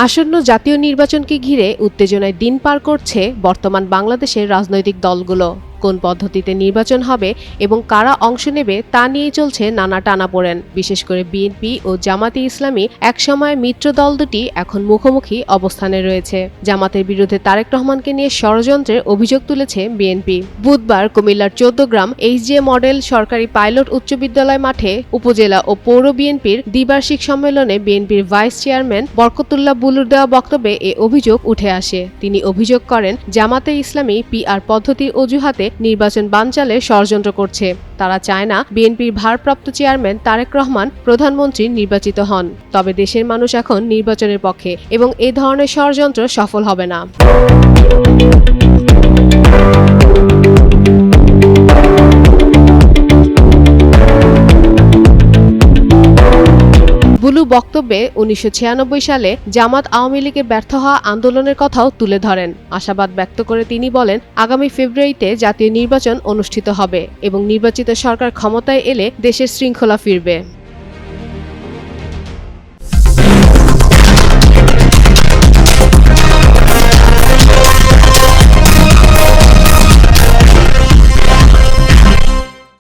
আসন্ন জাতীয় নির্বাচনকে ঘিরে উত্তেজনায় দিন পার করছে বর্তমান বাংলাদেশের রাজনৈতিক দলগুলো। কোন পদ্ধতিতে নির্বাচন হবে এবং কারা অংশ নেবে তা নিয়েই চলছে নানা টানাপোড়েন। বিশেষ করে বিএনপি ও জামাতে ইসলামী একসময় মিত্র দল দুটি এখন মুখোমুখি অবস্থানে রয়েছে। জামাতের বিরুদ্ধে তারেক রহমানকে নিয়ে ষড়যন্ত্রের অভিযোগ তুলেছে বিএনপি। বুধবার কুমিল্লার 14 গ্রাম এইচজে মডেল সরকারি পাইলট উচ্চ বিদ্যালয় মাঠে উপজেলা ও পৌর বিএনপির দ্বিবার্ষিক সম্মেলনে বিএনপির ভাইস চেয়ারম্যান বরকতুল্লাহ বুলুর দেওয়া বক্তব্যে এ অভিযোগ উঠে আসে। তিনি অভিযোগ করেন, জামাতে ইসলামী পিআর পদ্ধতির অজুহাতে নির্বাচন বানচালে ষড়যন্ত্র করছে। তারা চায় না বিএনপির ভারপ্রাপ্ত চেয়ারম্যান তারেক রহমান প্রধানমন্ত্রী নির্বাচিত হন। তবে দেশের মানুষ এখন নির্বাচনের পক্ষে এবং এই ধরনের ষড়যন্ত্র সফল হবে না। বুলু বক্তব্যে 1996 সালে জামাত আওয়ামী লীগের ব্যর্থ হওয়া আন্দোলনের কথাও তুলে ধরেন। আশাবাদ ব্যক্ত করে তিনি বলেন, আগামী ফেব্রুয়ারিতে জাতীয় নির্বাচন অনুষ্ঠিত হবে এবং নির্বাচিত সরকার ক্ষমতায় এলে দেশের শৃঙ্খলা ফিরবে।